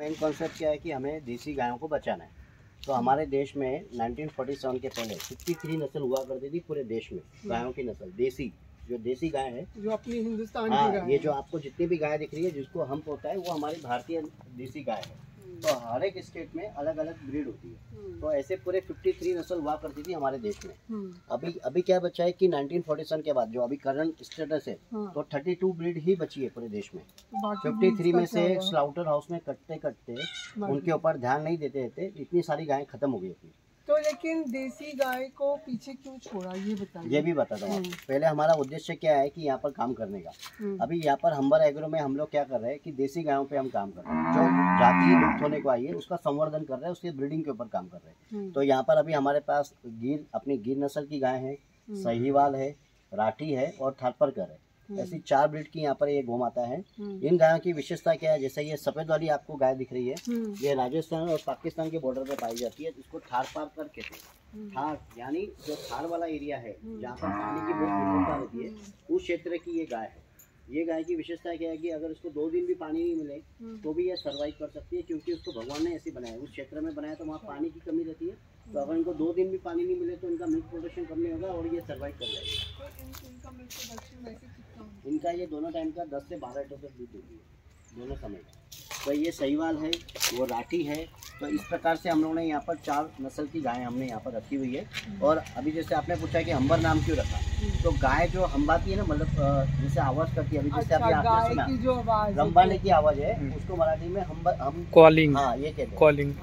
Main concept क्या है कि हमें देसी गायों को बचाना है। तो हमारे देश में 1947 के पहले 53 नस्ल हुआ करती थी पूरे देश में, गायों की नस्ल देसी, जो देसी गाय है, जो अपनी हिंदुस्तान की हाँ, गाय ये है। जो आपको जितनी भी गाय दिख रही है जिसको हम होता है वो हमारी भारतीय देसी गाय है। तो हर एक स्टेट में अलग अलग ब्रीड होती है। तो ऐसे पूरे 53 नस्ल हुआ करती थी हमारे देश में। अभी क्या बचा है कि 1947 के बाद जो अभी करंट स्टेटस है, तो 32 ब्रीड ही बची है पूरे देश में। 53 में से स्लाउटर हाउस में कटते कटते उनके ऊपर ध्यान नहीं देते देते इतनी सारी गायें खत्म हो गई थी। तो लेकिन देसी गाय को पीछे क्यों छोड़ा, ये बताइए। ये भी बताता हूँ। पहले हमारा उद्देश्य क्या है कि यहाँ पर काम करने का। अभी यहाँ पर हम्बर एग्रो में हम लोग क्या कर रहे हैं कि देसी गायों पे हम काम कर रहे हैं, जो जाति लुप्त होने को आई है उसका संवर्धन कर रहे हैं, उसकी ब्रीडिंग के ऊपर काम कर रहे हैं। तो यहाँ पर अभी हमारे पास अपनी गिर नस्ल की गाय है, सहीवाल है, राठी है और थारपारकर है। ऐसी 4 ब्रीड की यहाँ पर ये गौ माता है। इन गायों की विशेषता क्या है, जैसे ये सफेद वाली आपको गाय दिख रही है, ये राजस्थान और पाकिस्तान के बॉर्डर पे पाई जाती है। इसको थारपारकर कहते हैं। थार यानी जो थार वाला एरिया है जहाँ पर पानी की बहुत विफलता होती है, उस क्षेत्र की ये गाय है। ये गाय की विशेषता क्या है कि अगर उसको 2 दिन भी पानी नहीं मिले तो भी ये सर्वाइव कर सकती है, क्योंकि उसको भगवान ने ऐसे बनाया, उस क्षेत्र में बनाया तो वहाँ पानी की कमी रहती है। तो अगर इनको 2 दिन भी पानी नहीं मिले तो इनका मिल्क प्रोडक्शन कम नहीं होगा और ये सर्वाइव कर जाएगा। इनका ये दोनों टाइम का 10 से 12 लीटर तक दूध देती है, दोनों समय का। तो ये सहीवाल है, वो राठी है। तो इस प्रकार से हम लोगों ने यहाँ पर 4 नस्ल की गायें हमने यहाँ पर रखी हुई है। और अभी जैसे आपने पूछा कि हम्बर नाम क्यों रखा, तो गाय जो हम्बाती है ना, मतलब जैसे आवाज़ करती है, अभी जैसे अभी आपने सुना की जो आवाज रंबाने की आवाज़ है, उसको मराठी में हम कॉलिंग, हाँ ये कहते हैं कॉलिंग।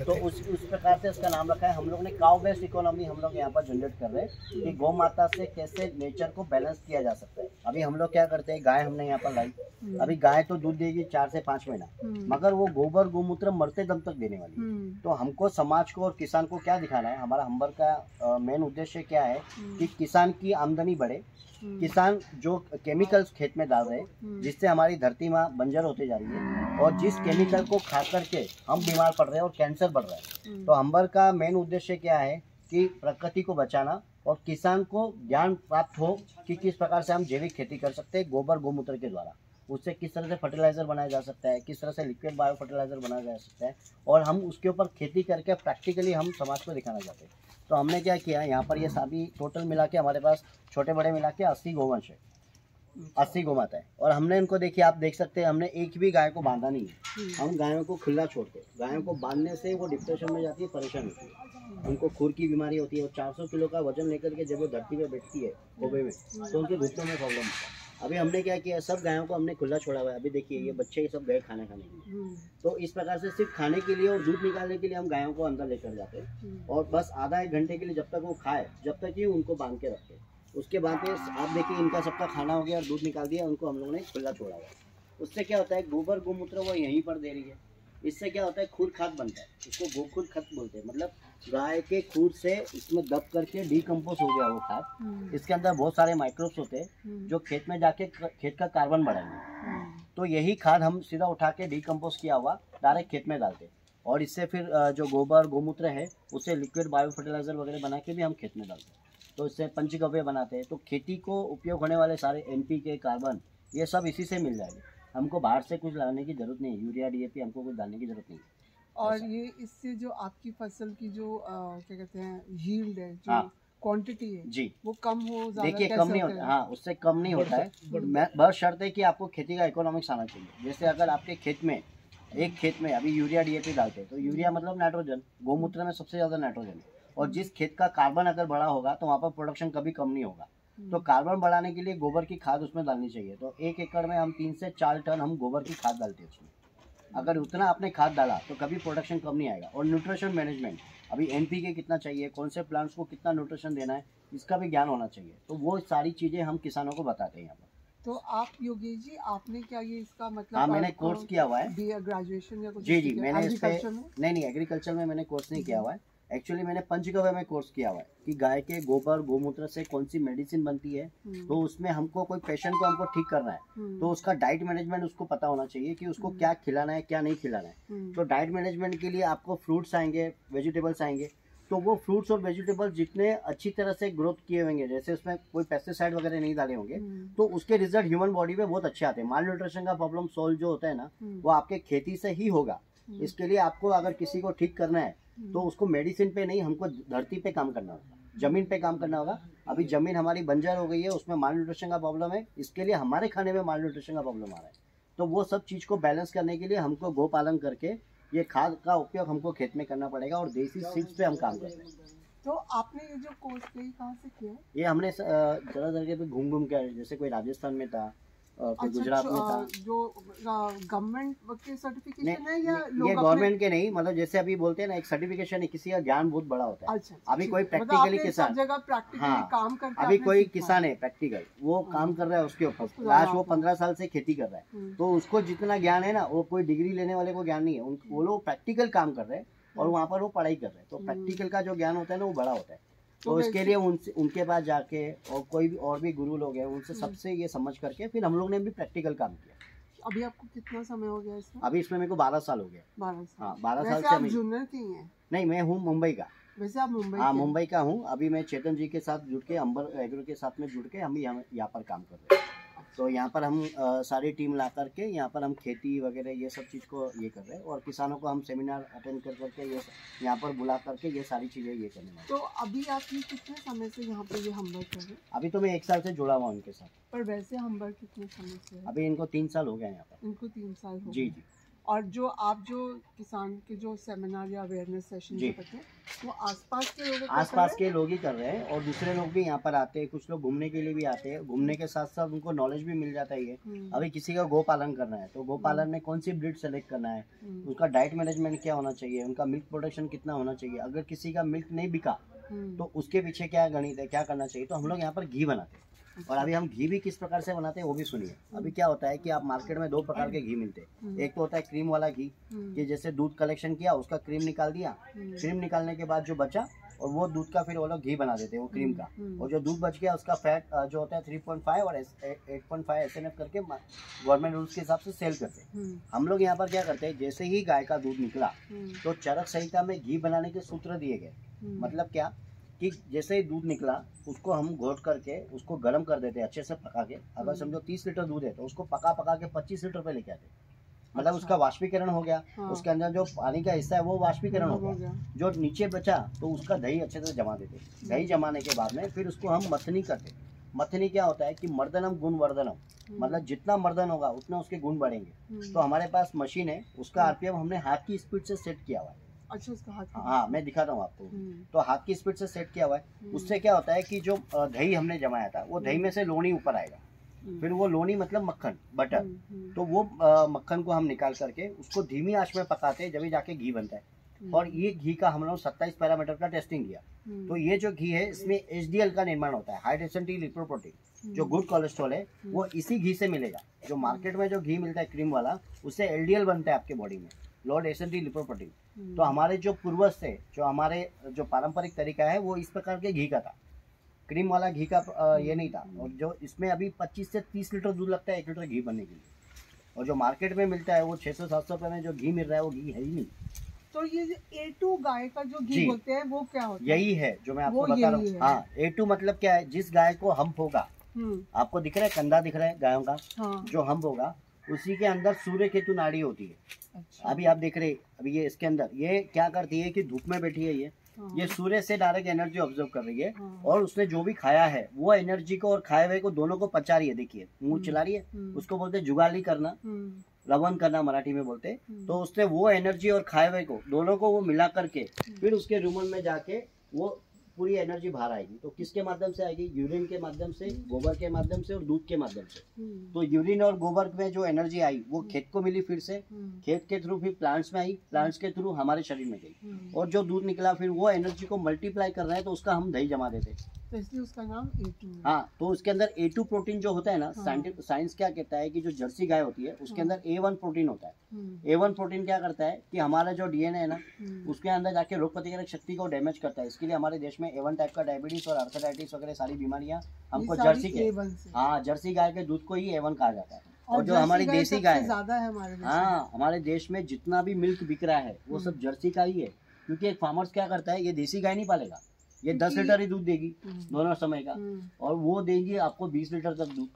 तो उस प्रकार से इसका नाम रखा है। हम लोग ने काउ बेस्ड इकोनॉमी हम लोग यहाँ पर जनरेट कर रहे हैं कि गौ माता से कैसे नेचर को बैलेंस किया जा सकता है। अभी हम लोग क्या करते हैं, गाय हमने यहाँ पर लाई, अभी गाय तो दूध देगी 4 से 5 महीना, मगर वो गोबर गोमूत्र मरते दम तक देने वाली है। तो हमको समाज को और किसान को क्या दिखाना है, हमारा हम्बर का मेन उद्देश्य क्या है कि किसान की आमदनी बढ़े। किसान जो केमिकल्स खेत में डाल रहे हैं जिससे हमारी धरती माँ बंजर होते जा रही है, और जिस केमिकल को खा करके हम बीमार पड़ रहे हैं और कैंसर बढ़ रहा है। तो हम्बर का मेन उद्देश्य क्या है कि प्रकृति को बचाना और किसान को ज्ञान प्राप्त हो कि किस प्रकार से हम जैविक खेती कर सकते हैं गोबर गोमूत्र के द्वारा। उससे किस तरह से फर्टिलाइज़र बनाया जा सकता है, किस तरह से लिक्विड बायो फर्टिलाइज़र बनाया जा सकता है, और हम उसके ऊपर खेती करके प्रैक्टिकली हम समाज को दिखाना चाहते हैं। तो हमने क्या किया, यहाँ पर ये सभी टोटल मिला के हमारे पास छोटे बड़े मिला के 80 गोवंश है, 80 गौ माता है। और हमने इनको देखिए, आप देख सकते हैं, हमने एक भी गाय को बांधा नहीं है। हम गायों को खुला छोड़ते हैं। गायों को बांधने से वो डिप्रेशन में जाती है, परेशान होती है, उनको खुर की बीमारी होती है। और 400 किलो का वजन लेकर के जब वो धरती पे बैठती है कोबे में, तो उनके घुटनों में प्रॉब्लम होता है। अभी हमने क्या किया, सब गायों को हमने खुला छोड़ा हुआ है। अभी देखिए ये बच्चे सब गए खाना खाने के लिए। तो इस प्रकार से सिर्फ खाने के लिए और दूध निकालने के लिए हम गायों को अंदर लेकर जाते हैं, और बस आधा 1 घंटे के लिए जब तक वो खाए जब तक ही उनको बांध के रखते हैं। उसके बाद में आप देखिए इनका सबका खाना हो गया और दूध निकाल दिया, उनको हम लोगों ने खुला छोड़ा हुआ है। उससे क्या होता है, गोबर गोमूत्र वो यहीं पर दे रही है। इससे क्या होता है, खुद खाद बनता है, इसको गोखुद खत बोलते हैं। मतलब गाय के खूर से इसमें दब करके डिकम्पोज हो गया वो खाद। इसके अंदर बहुत सारे माइक्रोब्स होते हैं जो खेत में जाके खेत का कार्बन बढ़ाएंगे। तो यही खाद हम सीधा उठा के डिकम्पोज किया हुआ डायरेक्ट खेत में डालते हैं, और इससे फिर जो गोबर गोमूत्र है उससे लिक्विड बायो फर्टिलाइजर वगैरह बना के भी हम खेत में डालते हैं। तो इससे पंचगव्य बनाते हैं। तो खेती को उपयोग होने वाले सारे NPK, कार्बन, ये सब इसी से मिल जाएंगे। हमको बाहर से कुछ लाने की जरूरत नहीं है, यूरिया DAP हमको कुछ डालने की जरूरत नहीं है। और ये इससे जो आपकी फसल की जो क्या कहते हैं यील्ड है, जो क्वांटिटी है जी, वो कम हो, देखिए कम नहीं होता है। हाँ, उससे कम नहीं होता है। बस शर्त है कि आपको खेती का इकोनॉमिक्स आना चाहिए। जैसे अगर आपके खेत में एक खेत में अभी यूरिया DAP डालते हैं, तो यूरिया मतलब नाइट्रोजन, गोमूत्र में सबसे ज़्यादा नाइट्रोजन है। और जिस खेत का कार्बन अगर बड़ा होगा तो वहाँ पर प्रोडक्शन कभी कम नहीं होगा। तो कार्बन बढ़ाने के लिए गोबर की खाद उसमें डालनी चाहिए। तो 1 एकड़ में हम 3 से 4 टन हम गोबर की खाद डालते हैं उसमें। अगर उतना आपने खाद डाला तो कभी प्रोडक्शन कम नहीं आएगा। और न्यूट्रिशन मैनेजमेंट, अभी NPK कितना चाहिए, कौन से प्लांट्स को कितना न्यूट्रिशन देना है, इसका भी ज्ञान होना चाहिए। तो वो सारी चीज़ें हम किसानों को बताते हैं यहाँ पर। तो आप योगेश जी, आपने क्या ये इसका मतलब, हाँ, मैंने कोर्स किया हुआ है, ग्रेजुएशन या कुछ? जी, मैंने इस पे नहीं एग्रीकल्चर में मैंने कोर्स नहीं किया हुआ है। एक्चुअली मैंने पंचगव्य में कोर्स किया हुआ है कि गाय के गोबर गोमूत्र से कौन सी मेडिसिन बनती है। तो उसमें हमको कोई पेशेंट को हमको ठीक करना है, तो उसका डाइट मैनेजमेंट उसको पता होना चाहिए कि उसको क्या खिलाना है क्या नहीं खिलाना है। तो डाइट मैनेजमेंट के लिए आपको फ्रूट्स आएंगे, वेजिटेबल्स आएंगे, तो वो फ्रूट्स और वेजिटेबल्स जितने अच्छी तरह से ग्रोथ किए होंगे, जैसे उसमें कोई पेस्टिसाइड वगैरह नहीं डाले होंगे, तो उसके रिजल्ट ह्यूमन बॉडी में बहुत अच्छे आते हैं। माल न्यूट्रिशन का प्रॉब्लम सोल्व जो होता है ना, वो आपके खेती से ही होगा। इसके लिए आपको अगर किसी को ठीक करना है तो उसको मेडिसिन पे नहीं, हमको धरती पे काम करना होगा, जमीन पे काम करना होगा। अभी जमीन हमारी बंजर हो गई है, उसमें माल न्यूट्रिशन का प्रॉब्लम है, इसके लिए हमारे खाने में माल न्यूट्रिशन का प्रॉब्लम आ रहा है। तो वो सब चीज़ को बैलेंस करने के लिए हमको गौ पालन करके ये खाद का उपयोग हमको खेत में करना पड़ेगा, और देसी सीड्स पे हम काम करते हैं। तो आपने ये जो कोर्स किया कहाँ से किया? ये हमने जगह जगह पे घूम घूम के, जैसे कोई राजस्थान में था, कोई गुजरात में था। जो गवर्नमेंट के सर्टिफिकेशन है या ये गवर्नमेंट के नहीं, मतलब जैसे अभी बोलते हैं ना, एक सर्टिफिकेशन है, किसी का ज्ञान बहुत बड़ा होता है। अच्छा, अभी कोई प्रैक्टिकली किसान, हाँ, काम करते, अभी कोई किसान है प्रैक्टिकल, वो काम कर रहा है उसके ऊपर, लास्ट वो 15 साल से खेती कर रहा है, तो उसको जितना ज्ञान है ना, वो कोई डिग्री लेने वाले को ज्ञान नहीं है। वो लोग प्रैक्टिकल काम कर रहे हैं और वहाँ पर वो पढ़ाई कर रहे हैं, तो प्रैक्टिकल का जो ज्ञान होता है ना, वो बड़ा होता है। तो इसके लिए उनके पास जाके, और कोई भी और भी गुरु लोग हैं, उनसे सबसे ये समझ करके फिर हम लोग ने भी प्रैक्टिकल काम किया। अभी आपको कितना समय हो गया इसमें? अभी इसमें मेरे को 12 साल हो गया। 12 साल? हाँ, 12 साल से आप जूनियर की हैं? नहीं, मैं हूँ मुंबई का। वैसे आप मुंबई? हाँ, मुंबई का हूँ। अभी मैं चेतन जी के साथ जुड़ के, अंबर एग्रो के साथ में जुड़ के हम यहाँ पर काम कर रहे हैं। तो यहाँ पर हम सारी टीम ला करके यहाँ पर हम खेती वगैरह ये सब चीज़ को ये कर रहे हैं, और किसानों को हम सेमिनार अटेंड कर करके ये यहाँ पर बुला करके ये सारी चीज़ें ये करने वाले। तो अभी आप ये कितने समय से यहाँ पे ये हमबर कर रहे हैं? अभी तो मैं 1 साल से जुड़ा हुआ हूँ इनके साथ। पर वैसे हमबर कितने समय से है? अभी इनको 3 साल हो गए यहाँ पर। इनको 3 साल हो जी गए। जी। और जो आप जो किसान के जो सेमिनार या अवेयरनेस सेशन जो करते हैं, वो आसपास के लोगों आसपास के लोग ही कर रहे हैं, और दूसरे लोग भी यहाँ पर आते हैं। कुछ लोग घूमने के लिए भी आते हैं, घूमने के साथ साथ उनको नॉलेज भी मिल जाता है। अभी किसी का गौ पालन करना है, तो गौ पालन में कौन सी ब्रीड सेलेक्ट करना है, उसका डाइट मैनेजमेंट क्या होना चाहिए, उनका मिल्क प्रोडक्शन कितना होना चाहिए, अगर किसी का मिल्क नहीं बिका तो उसके पीछे क्या गणित है, क्या करना चाहिए। तो हम लोग यहाँ पर घी बनाते हैं, और अभी हम घी भी किस प्रकार से बनाते हैं वो भी सुनिए। अभी क्या होता है कि आप मार्केट में 2 प्रकार के घी मिलते हैं। एक तो होता है क्रीम वाला घी, कि जैसे दूध कलेक्शन किया, उसका क्रीम निकाल दिया, क्रीम निकालने के बाद जो बचा, और वो दूध का फिर वो लोग घी बना देते हैं, वो क्रीम का। और जो दूध बच गया उसका फैट जो होता है 3.5 और 8.5 SNF करके गवर्नमेंट रूल्स के हिसाब से सेल करते हैं। हम लोग यहाँ पर क्या करते हैं, जैसे ही गाय का दूध निकला तो चरक संहिता में घी बनाने के सूत्र दिए गए। मतलब क्या कि जैसे ही दूध निकला उसको हम घोट करके उसको गर्म कर देते हैं अच्छे से पका के। अगर समझो 30 लीटर दूध है तो उसको पका के 25 लीटर पे लेके आते हैं। मतलब उसका वाष्पीकरण हो गया, उसके अंदर जो पानी का हिस्सा है वो वाष्पीकरण हो गया, जो नीचे बचा तो उसका दही अच्छे से जमा देते। दही जमाने के बाद में फिर उसको हम मथनी करते। मथनी क्या होता है कि मर्दनम गुण वर्धनम, मतलब जितना मर्दन होगा उतना उसके गुण बढ़ेंगे। तो हमारे पास मशीन है, उसका RPM हमने हाथ की स्पीड से सेट किया हुआ है। अच्छा, उसका हाथ? हाँ, मैं दिखाता हूँ आपको। तो हाथ की स्पीड से सेट किया हुआ है। उससे क्या होता है कि जो दही हमने जमाया था वो दही में से लोनी ऊपर आएगा, फिर वो लोनी मतलब मक्खन, बटर। तो वो मक्खन को हम निकाल करके उसको धीमी आंच में पकाते हैं, जब जाके घी बनता है। और ये घी का हम लोग 27 पैरामीटर का टेस्टिंग किया। तो ये जो घी है इसमें HDL का निर्माण होता है, हाई डेंसिटी लिपोप्रोटीन। जो गुड कोलेस्ट्रॉल है वो इसी घी से मिलेगा। जो मार्केट में जो घी मिलता है क्रीम वाला, उससे LDL बनता है आपके बॉडी में, लो डेंसिटी लिपोप्रोटीन। तो हमारे जो पूर्वज थे, जो हमारे जो पारंपरिक तरीका है वो इस प्रकार के घी का था, क्रीम वाला घी का ये नहीं था। और जो इसमें अभी 25 से 30 लीटर दूध लगता है 1 लीटर घी बनने के लिए, और जो मार्केट में मिलता है वो 600-700 रुपये में जो घी मिल रहा है वो घी है ही नहीं। तो ये A2 गाय का जो घी बोलते हैं वो क्या होता है? यही है जो मैं आपको बता रहा हूँ। हाँ, A2 मतलब क्या है, जिस गाय को हम्प होगा, आपको दिख रहा है कंधा दिख रहा है गायों का, जो हम्प होगा उसी के अंदर सूर्य केतु नाड़ी होती है। अच्छा। अभी आप देख रहे, अभी ये इसके अंदर ये क्या करती है कि धूप में बैठी है, ये सूर्य से डायरेक्ट एनर्जी ऑब्जर्व कर रही है, और उसने जो भी खाया है वो एनर्जी को और खाए हुए को दोनों को पचा रही है। देखिए मुंह चला रही है, उसको बोलते हैं जुगाली करना, रवन करना मराठी में बोलते हैं। तो उसने वो एनर्जी और खाए हुए को दोनों को वो मिला करके फिर उसके रूमन में जाके वो पूरी एनर्जी बाहर आएगी। तो किसके माध्यम से आएगी? यूरिन के माध्यम से, गोबर के माध्यम से और दूध के माध्यम से। तो यूरिन और गोबर में जो एनर्जी आई वो खेत को मिली, फिर से खेत के थ्रू फिर प्लांट्स में आई, प्लांट्स के थ्रू हमारे शरीर में गई, और जो दूध निकला फिर वो एनर्जी को मल्टीप्लाई कर रहे हैं, तो उसका हम दही जमा देते। तो इसलिए उसका नाम A2 है। हाँ, तो उसके अंदर A2 प्रोटीन जो होता है ना, साइंस क्या कहता है कि जो जर्सी गाय होती है उसके अंदर A1 प्रोटीन होता है। A1 प्रोटीन क्या करता है कि हमारा जो DNA है ना, उसके अंदर जाके रोग प्रतिकारक शक्ति को डैमेज करता है। इसके लिए हमारे देश में A1 टाइप का डायबिटीज और आर्थराइटिस वगैरह सारी बीमारियां हमको जर्सी के, हाँ, जर्सी गाय के दूध को ही A1 कहा जाता है। और जो हमारी देसी गाय है, हाँ, हमारे देश में जितना भी मिल्क बिक रहा है वो सब जर्सी का ही है। क्योंकि एक फार्मर्स क्या करता है, ये देसी गाय नहीं पालेगा, ये 10 लीटर ही दूध देगी दोनों समय का, और वो देगी आपको 20 लीटर तक दूध,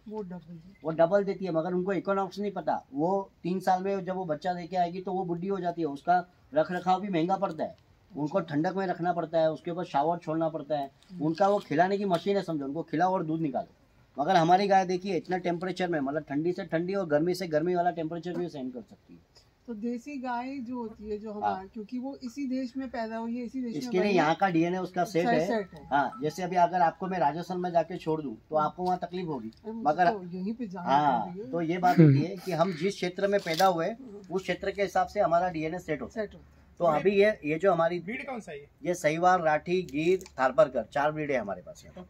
वो डबल देती है। मगर उनको इकोनॉमिक्स नहीं पता, वो 3 साल में जब वो बच्चा देके आएगी तो वो बुढ़ी हो जाती है, उसका रख रखाव भी महंगा पड़ता है, उनको ठंडक में रखना पड़ता है, उसके ऊपर शावर छोड़ना पड़ता है, उनका वो खिलाने की मशीन है समझो, उनको खिलाओ और दूध निकालो। मगर हमारी गाय देखिए इतना टेम्परेचर में, मतलब ठंडी से ठंडी और गर्मी से गर्मी वाला टेम्परेचर भी सहन कर सकती है। तो देसी गाय जो होती है, जो हमारा, क्योंकि वो इसी देश में पैदा हुई है, इसी देश इसके लिए यहाँ का डीएनए उसका सेट है। हाँ, जैसे अभी अगर आपको मैं राजस्थान में जाके छोड़ दूँ तो आपको वहाँ तकलीफ होगी, मगर तो यहीं पे हाँ, तो ये बात होती है कि हम जिस क्षेत्र में पैदा हुए उस क्षेत्र के हिसाब से हमारा डीएनए सेट होता है। तो अभी ये जो हमारी ब्रीड कौन सा है, ये सहीवाल, राठी, गिर, थारपारकर, 4 ब्रीड है हमारे पास यहाँ।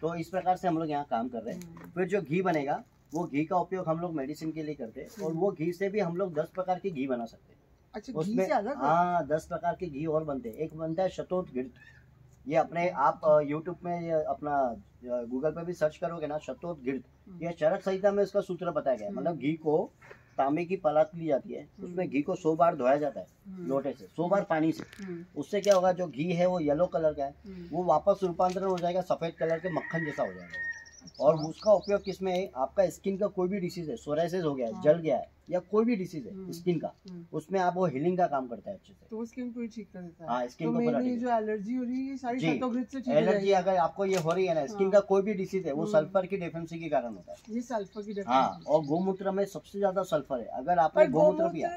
तो इस प्रकार से हम लोग यहाँ काम कर रहे हैं। फिर जो घी बनेगा, वो घी का उपयोग हम लोग मेडिसिन के लिए करते हैं, और वो घी से भी हम लोग 10 प्रकार की घी बना सकते हैं। अच्छा, उसमें घी से अलग? हाँ, 10 प्रकार के घी और बनते हैं। एक बनता है शतोत घृत, ये अपने आप यूट्यूब में, ये अपना गूगल पे भी सर्च करोगे ना, शतोत घृत, ये चरक संहिता में इसका सूत्र बताया गया है। मतलब घी को तांबे की परात ली जाती है, उसमें घी को 100 बार धोया जाता है लोटे से, 100 बार पानी से। उससे क्या होगा, जो घी है वो येलो कलर का है, वो वापस रूपांतरण हो जाएगा सफेद कलर के मक्खन जैसा हो जाएगा। और उसका उपयोग किसमें है, आपका स्किन का कोई भी डिसीज है, सोराइसिस हो गया है, जल गया है, या कोई भी डिसीज है स्किन का, उसमें आप वो हीलिंग का काम करता है अच्छे से, तो वो स्किन को ही ठीक कर देता है। हाँ, स्किन तो को पूरा जो एलर्जी हो रही है, ये सारी शतोघृत से ठीक हो एलर्जी अगर आपको ये हो रही है ना, स्किन का कोई भी डिसीज है, वो सल्फर की डेफिशिएंसी के कारण होता है। ये सल्फर की डेफिशिएंसी। हाँ, और गोमूत्र में सबसे ज्यादा सल्फर है। अगर आपने गोमूत्र पिया,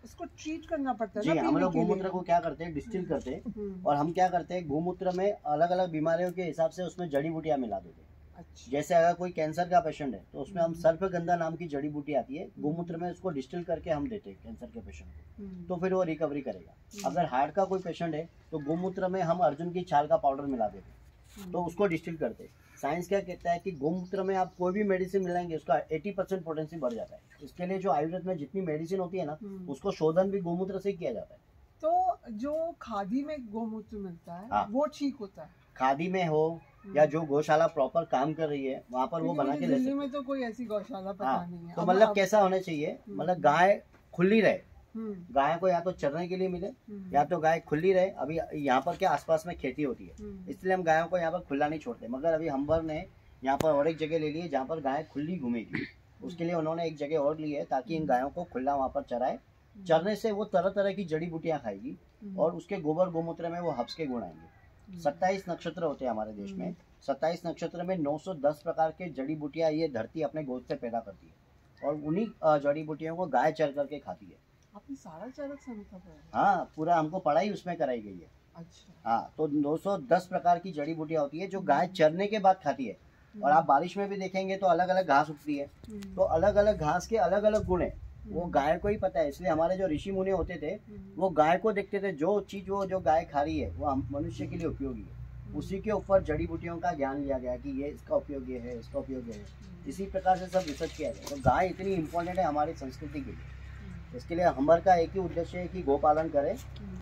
उसको ट्रीट करना पड़ता है जी, हम लोग गोमूत्र को क्या करते हैं, डिस्टिल करते हैं, और हम क्या करते हैं, गोमूत्र में अलग अलग बीमारियों के हिसाब से उसमें जड़ी बूटियां मिला देते हैं। अच्छा। जैसे अगर कोई कैंसर का पेशेंट है तो उसमें हम सर्पगंधा नाम की जड़ी बूटी आती है, गोमूत्र में उसको डिस्टिल करके हम देते हैं कैंसर के पेशेंट को, तो फिर वो रिकवरी करेगा। अगर हार्ट का कोई पेशेंट है तो गोमूत्र में हम अर्जुन की छाल का पाउडर मिला देते हैं, तो उसको डिस्टिल करते हैं। साइंस क्या कहता है कि गोमूत्र में आप कोई भी मेडिसिन मिलाएंगे उसका 80% पोटेंसी बढ़ जाता है। इसके लिए जो आयुर्वेद में जितनी मेडिसिन होती है ना, उसको शोधन भी गोमूत्र से किया जाता है। तो जो खादी में गोमूत्र मिलता है, हाँ, वो ठीक होता है? खादी में हो या जो गौशाला प्रॉपर काम कर रही है वहाँ पर वो बना के ले सकते हैं। दिल्ली में तो कोई ऐसी गौशाला पता नहीं है। तो मतलब कैसा होना चाहिए, मतलब गाय खुली रहे, गाय को या तो चरने के लिए मिले, या तो गाय खुली रहे। अभी यहाँ पर क्या आसपास में खेती होती है, इसलिए हम गायों को यहाँ पर खुला नहीं छोड़ते। मगर अभी हम्बर ने यहाँ पर और एक जगह ले ली है जहाँ पर गाय खुली घूमेगी, उसके लिए उन्होंने एक जगह और ली है ताकि इन गायों को खुला वहाँ पर चराए। चरने से वो तरह तरह की जड़ी बूटियां खाएगी, और उसके गोबर गोमूत्र में वो हब्स के गुण आएंगे। 27 नक्षत्र होते हैं हमारे देश में, 27 नक्षत्र में 910 प्रकार के जड़ी बूटियां ये धरती अपने गोद से पैदा करती है, और उन्हीं जड़ी बूटियों को गाय चर करके खाती है। आपने सारा चरक संहिता पढ़ा? हाँ, पूरा हमको पढ़ाई उसमें कराई गई है। अच्छा। हाँ, तो 910 प्रकार की जड़ी बूटियां होती है जो गाय चरने के बाद खाती है। और आप बारिश में भी देखेंगे तो अलग अलग घास उगती है, तो अलग अलग घास के अलग अलग गुण है, वो गाय को ही पता है। इसलिए हमारे जो ऋषि मुनि होते थे वो गाय को देखते थे, जो चीज वो जो गाय खा रही है वो मनुष्य के लिए उपयोगी है, उसी के ऊपर जड़ी बूटियों का ज्ञान लिया गया कि ये इसका उपयोग ये है, इसका उपयोग ये है। इसी प्रकार से सब रिसर्च किया गया। तो गाय इतनी इम्पोर्टेंट है हमारी संस्कृति के लिए। इसके लिए हमारे का एक ही उद्देश्य है कि गोपालन करें।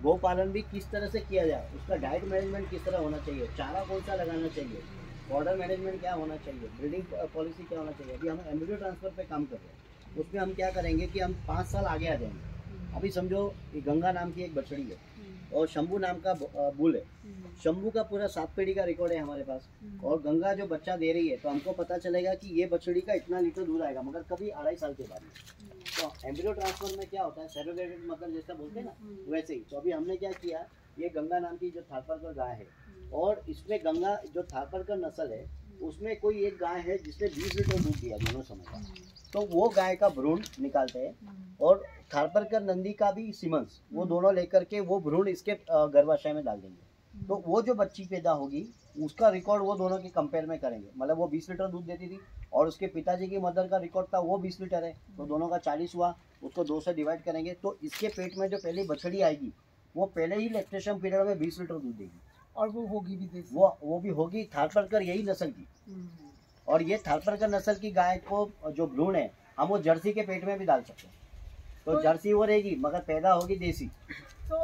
गोपालन भी किस तरह से किया जाए, उसका डाइट मैनेजमेंट किस तरह होना चाहिए, चारा कौन सा लगाना चाहिए, बॉर्डर मैनेजमेंट क्या होना चाहिए, ब्रीडिंग पॉलिसी क्या होना चाहिए। अभी हम एम्ब्रियो ट्रांसफर पे काम कर रहे हैं, उसमें हम क्या करेंगे कि हम 5 साल आगे आ जाएंगे। अभी समझो कि गंगा नाम की एक बछड़ी है और शंभू नाम का बुल है। शंभू का पूरा 7 पीढ़ी का रिकॉर्ड है हमारे पास, और गंगा जो बच्चा दे रही है तो हमको पता चलेगा कि ये बछड़ी का इतना लीटर दूध आएगा, मगर कभी 2.5 साल के बाद में। तो एम्ब्रियो ट्रांसफर में क्या होता है, सेरोगेटेड मदर जैसा बोलते हैं ना, वैसे ही। तो अभी हमने क्या किया, ये गंगा नाम की जो थारपारकर गाय है, और इसमें गंगा जो थारपारकर नस्ल है उसमें कोई एक गाय है जिसने 20 लीटर दूध दिया दोनों समय का, तो वो गाय का भ्रूण निकालते हैं, और थारपारकर नंदी का भी सीमंस, वो दोनों लेकर के वो भ्रूण इसके गर्भाशय में डाल देंगे। तो वो जो बच्ची पैदा होगी उसका रिकॉर्ड वो दोनों के कंपेयर में करेंगे। मतलब वो 20 लीटर दूध देती थी और उसके पिताजी की मदर का रिकॉर्ड था वो 20 लीटर है, तो दोनों का 40 हुआ, उसको 2 से डिवाइड करेंगे। तो इसके पेट में जो पहली बछड़ी आएगी वो पहले ही लैक्टेशन पीरियड में 20 लीटर दूध देगी, और वो होगी भी देसी। वो भी होगी थारपारकर यही नस्ल की। और ये थारपारकर नस्ल की गाय को जो भ्रूण है हम वो जर्सी के पेट में भी डाल सकते हैं, तो जर्सी वो रहेगी मगर पैदा होगी देसी। तो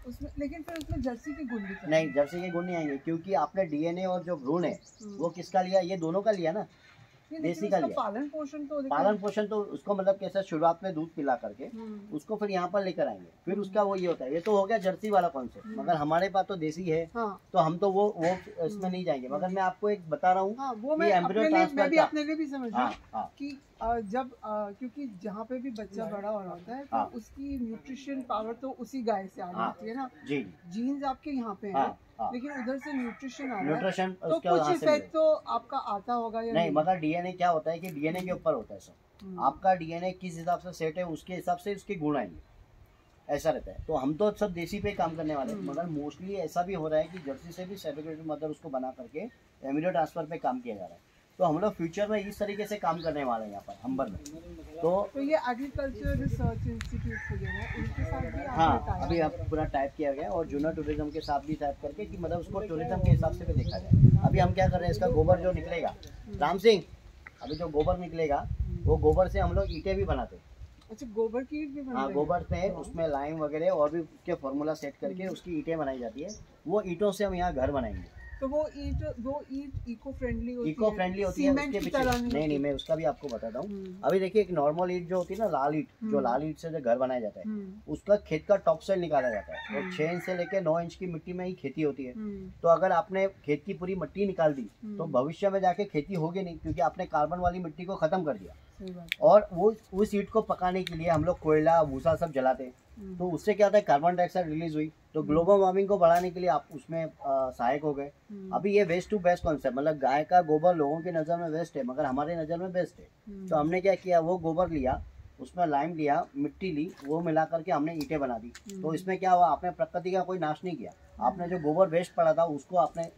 उसमें, लेकिन फिर उसमें जर्सी के गुण भी नहीं, जर्सी के गुण नहीं आएंगे, क्योंकि आपने डीएनए और जो भ्रूण है वो किसका लिया, ये दोनों का लिया ना। देसी का लिया। पालन पोषण तो पालन पोषण तो उसको मतलब कैसा शुरुआत में दूध पिला करके उसको फिर यहाँ पर लेकर आएंगे, फिर उसका वो ये होता है। ये तो हो गया जर्सी वाला कॉन्सेप्ट, मगर हमारे पास तो देसी है। हाँ। तो हम तो वो इसमें नहीं जाएंगे, मगर मैं आपको एक बता रहा हूँ। हाँ, वो मैं अपने लिए भी समझ रहा हूँ कि जब क्योंकि जहाँ पे भी बच्चा बड़ा हो रहा होता है तो उसकी न्यूट्रिशन पावर तो उसी गाय से आ जाती है ना। जी, जीन्स आपके यहाँ पे है, लेकिन उधर से न्यूट्रिशन आ रहा है, तो कुछ इफेक्ट तो आपका आता होगा या नहीं? मगर डीएनए क्या होता है कि डीएनए के ऊपर होता है सब। आपका डीएनए किस हिसाब से सेट है उसके हिसाब से उसके गुण आएंगे, ऐसा रहता है। तो हम तो सब देसी पे काम करने वाले हैं, मगर मोस्टली ऐसा भी हो रहा है कि जर्सी से भी सेपरेटेड मदर उसको बना करके एमिनो ट्रांसफर पे काम किया जा रहा है। तो हम लोग फ्यूचर में इस तरीके से काम करने वाले हैं यहाँ पर अंबर में। तो ये एग्रीकल्चर रिसर्च इंस्टीट्यूट वगैरह है, उनके साथ भी हाँ, अभी आप पूरा टाइप किया गया और जूना टूरिज्म के साथ भी टाइप करके कि मतलब उसको टूरिज्म के हिसाब से भी देखा जाए। अभी हम क्या कर रहे हैं, इसका गोबर जो निकलेगा, राम सिंह, अभी जो गोबर निकलेगा वो गोबर से हम लोग ईंटें भी बनाते हैं। अच्छा, गोबर की ईंट भी बनाते हैं? हाँ, गोबर से उसमें लाइम वगैरह और भी उसके फॉर्मूला सेट करके उसकी ईंटें बनाई जाती है। वो ईंटों से हम यहाँ घर बनाएंगे। तो वो ईंट इको फ्रेंडली होती है उसके पीछे। नहीं, मैं उसका भी आपको बताता हूँ। अभी देखिए, एक नॉर्मल ईंट जो होती है ना, लाल ईंट, जो लाल ईंट से जो घर बनाया जाता है, उसका खेत का टॉप साइड निकाला जाता है और 6 इंच से लेकर 9 इंच की मिट्टी में ही खेती होती है। तो अगर आपने खेत की पूरी मिट्टी निकाल दी तो भविष्य में जाके खेती होगी नहीं, क्योंकि आपने कार्बन वाली मिट्टी को खत्म कर दिया। और वो उस ईंट को पकाने के लिए हम लोग कोयला भूसा सब जलाते हैं। तो उससे क्या होता है, कार्बन डाइऑक्साइड रिलीज हुई, तो ग्लोबल वार्मिंग को बढ़ाने के लिए आप उसमें सहायक हो गए। अभी ये वेस्ट टू बेस्ट कॉन्सेप्ट, मतलब गाय का गोबर लोगों की नज़र में वेस्ट है, मगर हमारे नज़र में बेस्ट है। तो हमने क्या किया, वो गोबर लिया, उसमें लाइम लिया, मिट्टी ली, वो मिला करके हमने ईंटें बना दी। तो इसमें क्या हुआ, आपने प्रकृति का कोई नाश नहीं किया, आपने जो गोबर वेस्ट पड़ा था उसको आपने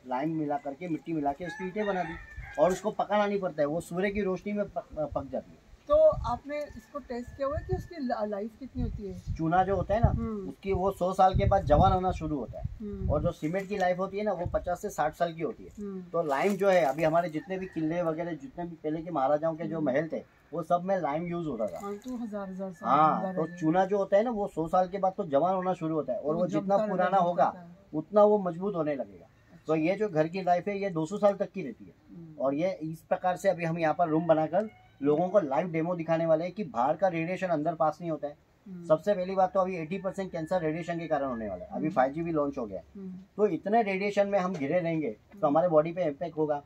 लाइम मिला करके, मिट्टी मिला के उसकी ईंटें बना दी। और उसको पकाना नहीं पड़ता है, वो सूर्य की रोशनी में पक जाती है। तो आपने इसको टेस्ट किया हुआ है कि उसकी लाइफ कितनी होती है? चूना जो होता है ना, उसकी वो 100 साल के बाद जवान होना शुरू होता है। और जो सीमेंट की लाइफ होती है ना, वो 50 से 60 साल की होती है। तो लाइम जो है, अभी हमारे जितने भी किले वगैरह, जितने भी पहले के महाराजाओं के जो महल थे, वो सब में लाइम यूज होता था। तो हजार हाँ, तो चूना जो होता है ना, वो 100 साल के बाद तो जवान होना शुरू होता है, और वो जितना पुराना होगा उतना वो मजबूत होने लगेगा। तो ये जो घर की लाइफ है, ये 200 साल तक की रहती है। और ये इस प्रकार से अभी हम यहाँ पर रूम बनाकर लोगों को लाइव डेमो दिखाने वाले हैं कि बाहर का रेडिएशन अंदर पास नहीं होता है। सबसे पहली बात तो अभी 80% कैंसर रेडिएशन के कारण होने वाला है। अभी 5G भी लॉन्च हो गया है, तो इतने रेडिएशन में हम घिरे रहेंगे तो हमारे बॉडी पे इम्पैक्ट होगा।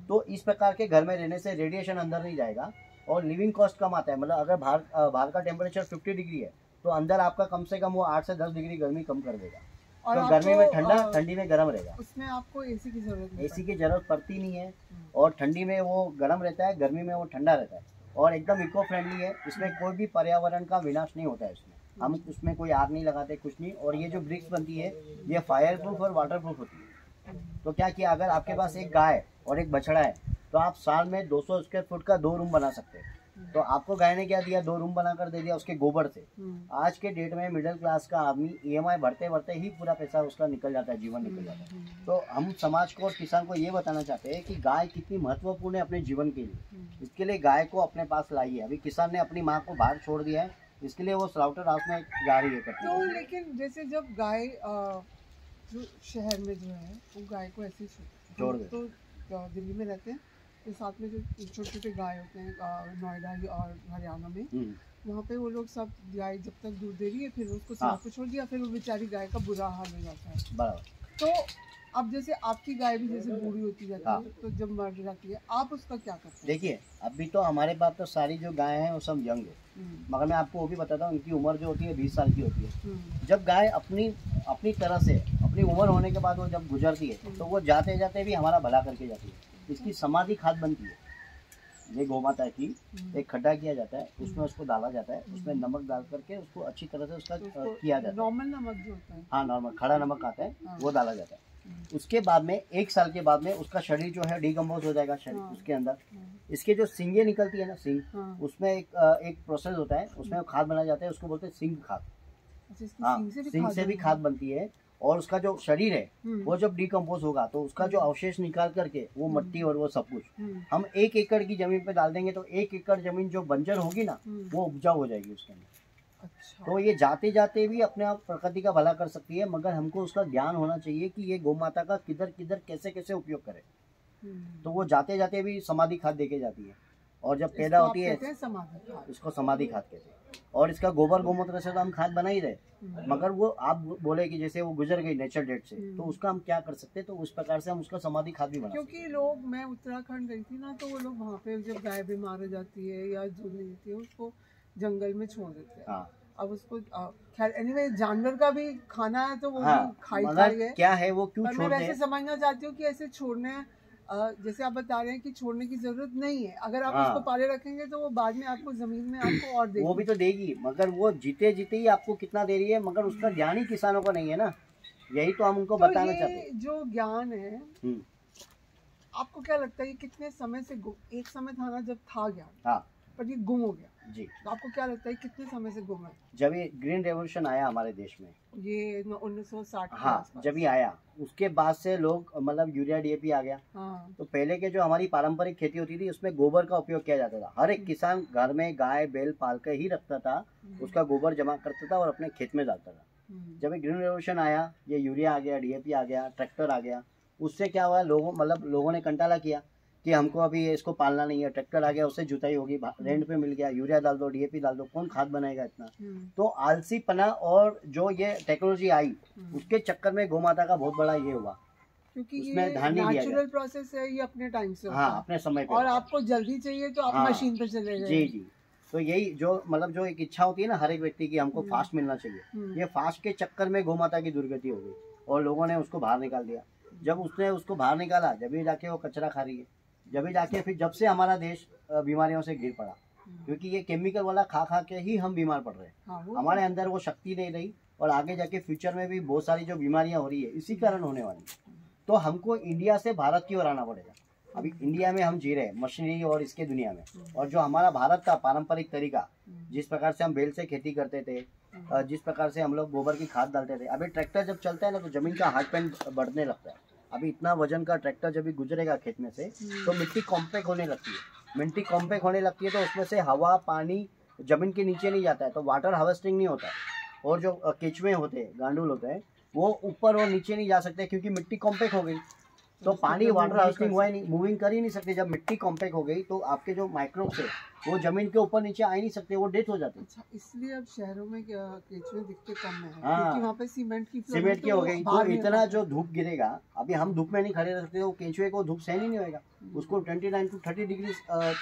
तो इस प्रकार के घर में रहने से रेडिएशन अंदर नहीं जाएगा और लिविंग कॉस्ट कम आता है। मतलब अगर बाहर का टेम्परेचर 50 डिग्री है तो अंदर आपका कम से कम वो 8 से 10 डिग्री गर्मी कम कर देगा। और तो गर्मी में ठंडा, ठंडी में गर्म रहेगा। उसमें आपको एसी की जरूरत पड़ती नहीं है, और ठंडी में वो गर्म रहता है, गर्मी में वो ठंडा रहता है, और एकदम इको फ्रेंडली है। इसमें कोई भी पर्यावरण का विनाश नहीं होता है। इसमें हम उसमें कोई आग नहीं लगाते, कुछ नहीं। और ये जो ब्रिक्स बनती है, ये फायर प्रूफ और वाटर प्रूफ होती है। तो क्या किया, अगर आपके पास एक गाय और एक बछड़ा है तो आप साल में 200 स्क्वायर फुट का 2 रूम बना सकते हैं। तो आपको गाय ने क्या दिया, 2 रूम बनाकर दे दिया उसके गोबर से। आज के डेट में मिडिल क्लास का आदमी EMI भरते भरते ही पूरा पैसा उसका निकल जाता है, जीवन निकल जाता है। तो हम समाज को और किसान को ये बताना चाहते हैं कि गाय कितनी महत्वपूर्ण है अपने जीवन के लिए। इसके लिए गाय को अपने पास लाइए। अभी किसान ने अपनी माँ को बाहर छोड़ दिया है, इसके लिए वो स्लाउटर हाउस में जा रही है करती है। तो लेकिन जैसे जब गाय जो शहर में जो है वो गाय को ऐसे छोड़ दे, तो दिल्ली में रहते हैं तो साथ में जो छोटे छोटे गाय होते हैं नोएडा और हरियाणा में, वहाँ पे वो लोग सब गाय जब तक दूध दे रही है फिर उसको सड़क पे छोड़ दिया, फिर वो बेचारी गाय का बुरा हाल हो जाता है। बराबर। तो अब जैसे आपकी गाय भी जैसे बूढ़ी होती जाती है, तो जब मर जाती है, आप उसका क्या करते हैं? देखिए, अभी तो हमारे पास तो सारी जो गाय हैं वो सब यंग है, मगर मैं आपको वो भी बताता हूँ, उनकी उम्र जो होती है 20 साल की होती है। जब गाय अपनी तरह से अपनी उम्र होने के बाद वो जब गुजरती है तो वो जाते जाते भी हमारा भला करके जाती है। इसकी समाधि खाद बनती है, ये गौ माता की एक खड्डा किया जाता है, उसमें उसको डाला जाता है, उसमें नमक डाल करके उसको अच्छी तरह से उसका किया जाता है। नॉर्मल नमक जो होता है, हाँ, नॉर्मल खड़ा नमक आता है, वो डाला जाता है। उसके बाद में 1 साल के बाद में उसका शरीर जो है डिकम्पोज हो जाएगा शरीर। उसके अंदर इसके जो सिंगे निकलती है ना, सिंग, उसमें एक प्रोसेस होता है, उसमें खाद बनाया जाता है, उसको बोलते हैं सिंग खाद। हाँ, सिंग से भी खाद बनती है। और उसका जो शरीर है वो जब डिकम्पोज होगा तो उसका जो अवशेष निकाल करके वो मिट्टी और वो सब कुछ हम 1 एकड़ की जमीन पे डाल देंगे, तो 1 एकड़ जमीन जो बंजर होगी ना, वो उपजाऊ हो जाएगी उसके अंदर। अच्छा। तो ये जाते जाते भी अपने आप प्रकृति का भला कर सकती है, मगर हमको उसका ज्ञान होना चाहिए कि ये गौ माता का किधर किधर कैसे कैसे उपयोग करें। तो वो जाते जाते भी समाधि खाद देके जाती है, और जब पैदा होती है इसको समाधि खाद कहते हैं। और इसका गोबर गोमूत्र से तो हम खाद बना ही रहे, मगर वो आप बोले कि जैसे वो गुजर गई नेचर डेट से, तो उसका हम क्या कर सकते हैं, तो उस प्रकार से हम उसका समाधि खाद भी बना। क्योंकि लोग, मैं उत्तराखंड गई थी ना, तो वो लोग वहाँ पे जब गाय बीमार हो जाती है या दूध नहीं देती है उसको जंगल में छोड़ देते हैं। हाँ। अब उसको खैर एनीवे जानवर का भी खाना है तो वो भी खाई है। क्या है वो क्यों छोड़ते हैं? मैं वैसे समझना चाहती हूँ कि ऐसे छोड़ने, जैसे आप बता रहे हैं कि छोड़ने की जरूरत नहीं है। अगर आप उसको पाले रखेंगे तो वो बाद में आपको जमीन में आपको और देगी। वो भी तो देगी, मगर वो जीते जीते ही आपको कितना दे रही है, मगर उसका ज्ञान ही किसानों को नहीं है ना। यही तो हम उनको बताना चाहते हैं। जो ज्ञान है, आपको क्या लगता है ये कितने समय से, एक समय था ना जब था ज्ञान, पर ये गुम हो गया जी, तो आपको क्या लगता है कितने समय से गुम है? जब ये ग्रीन रेवोल्यूशन आया हमारे देश में, ये 1960, हाँ, जब ये आया उसके बाद से लोग मतलब यूरिया डीएपी आ गया। तो पहले के जो हमारी पारंपरिक खेती होती थी उसमें गोबर का उपयोग किया जाता था। हर एक किसान घर में गाय बैल पाल कर ही रखता था, उसका गोबर जमा करता था और अपने खेत में डालता था। जब ये ग्रीन रेवोल्यूशन आया, ये यूरिया आ गया, डीएपी आ गया, ट्रैक्टर आ गया, उससे क्या हुआ, लोगों ने कंटाला किया कि हमको अभी इसको पालना नहीं है। ट्रैक्टर आ गया, उससे जुताई होगी, रेंट पे मिल गया, यूरिया डाल दो, डीएपी डाल दो, कौन खाद बनाएगा इतना। तो आलसीपना और जो ये टेक्नोलॉजी आई उसके चक्कर में गौ माता का बहुत बड़ा ये हुआ, क्योंकि ये नेचुरल प्रोसेस है, ये अपने टाइम से होता है, अपने समय पे। और आपको जल्दी चाहिए तो आप मशीन पे चले गए। जी जी, तो यही जो मतलब जो एक इच्छा होती है ना हर एक व्यक्ति की, हमको फास्ट मिलना चाहिए, ये फास्ट के चक्कर में गौ माता की दुर्गति हो गई और लोगों ने उसको बाहर निकाल दिया। जब उसने उसको बाहर निकाला, जब भी जाके वो कचरा खा रही है, जब भी जाके फिर जब से हमारा देश बीमारियों से गिर पड़ा, क्योंकि ये केमिकल वाला खा खा के ही हम बीमार पड़ रहे हैं। हमारे अंदर वो शक्ति नहीं रही, और आगे जाके फ्यूचर में भी बहुत सारी जो बीमारियां हो रही है इसी कारण होने वाली है। तो हमको इंडिया से भारत की ओर आना पड़ेगा। अभी इंडिया में हम जी रहे हैं मशीनरी और इसके दुनिया में, और जो हमारा भारत का पारंपरिक तरीका, जिस प्रकार से हम बैल से खेती करते थे, जिस प्रकार से हम लोग गोबर की खाद डालते थे, अभी ट्रैक्टर जब चलता है ना तो जमीन का हार्ड पैन बढ़ने लगता है। अभी इतना वजन का ट्रैक्टर जब भी गुजरेगा खेत में से तो मिट्टी कॉम्पैक्ट होने लगती है। मिट्टी कॉम्पैक्ट होने लगती है तो उसमें से हवा पानी जमीन के नीचे नहीं जाता है, तो वाटर हार्वेस्टिंग नहीं होता है। और जो केचुए होते हैं, गांडूल होते हैं, वो ऊपर और नीचे नहीं जा सकते क्योंकि मिट्टी कॉम्पैक्ट हो गई। तो पानी वाटर हार्वेस्टिंग हुआ ही नहीं, मूविंग कर ही नहीं सकते। जब मिट्टी कॉम्पैक्ट हो गई तो आपके जो माइक्रोब्स है वो जमीन के ऊपर नीचे आ ही नहीं सकते, वो डेथ हो जाते हैं। अच्छा, इसलिए अब शहरों में केचुए दिखते कम है, क्योंकि वहाँ पे सीमेंट की हो गई। तो इतना जो धूप गिरेगा, अभी हम धूप में नहीं खड़े रह सकते, वो केचुए को धूप सहन ही नहीं होगा, उसको 29 to 30 डिग्री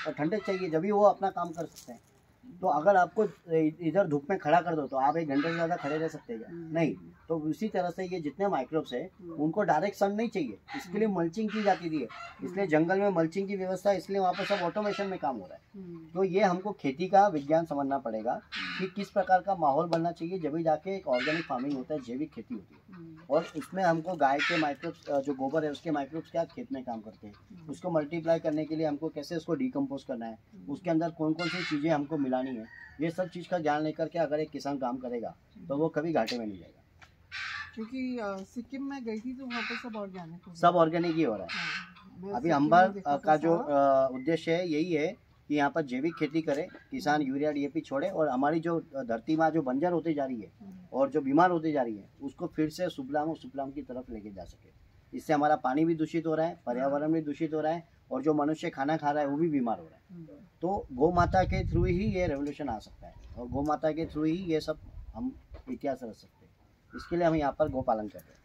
ठंडक चाहिए, जब भी वो अपना काम कर सकते हैं। तो अगर आपको इधर धूप में खड़ा कर दो तो आप 1 घंटे से ज़्यादा खड़े रह सकते हैं नहीं। तो उसी तरह से ये जितने माइक्रोब्स है उनको डायरेक्ट सन नहीं चाहिए, इसके लिए मल्चिंग की जाती थी, इसलिए जंगल में मल्चिंग की व्यवस्था, इसलिए वहाँ पर सब ऑटोमेशन में काम हो रहा है। तो ये हमको खेती का विज्ञान समझना पड़ेगा कि किस प्रकार का माहौल बनना चाहिए, जब भी जाके एक ऑर्गेनिक फार्मिंग होता है, जैविक खेती होती है। और इसमें हमको गाय के माइक्रोब्स, जो गोबर है उसके माइक्रोब्स क्या खेत में काम करते हैं, उसको मल्टीप्लाई करने के लिए हमको कैसे उसको डिकम्पोज करना है, उसके अंदर कौन कौन सी चीज़ें हमको मिलानी है, ये सब चीज़ का ज्ञान लेकर के अगर एक किसान काम करेगा तो वो कभी घाटे में नहीं जाएगा। क्योंकि सिक्किम में गई थी तो वहाँ पे सब ऑर्गेनिक ही हो रहा है। अभी अंबर का जो उद्देश्य है यही है कि यहाँ पर जैविक खेती करे, किसान यूरिया डीएपी छोड़े, और हमारी जो धरती माँ जो बंजर होती जा रही है और जो बीमार होती जा रही है उसको फिर से सुफलाम की तरफ लेके जा सके। इससे हमारा पानी भी दूषित हो रहा है, पर्यावरण भी दूषित हो रहा है, और जो मनुष्य खाना खा रहा है वो भी बीमार हो रहा है। तो गौ माता के थ्रू ही ये रेवोल्यूशन आ सकता है, और गौ माता के थ्रू ही ये सब हम इतिहास रच सकते हैं। इसके लिए हम यहाँ पर गौ पालन कर रहे हैं।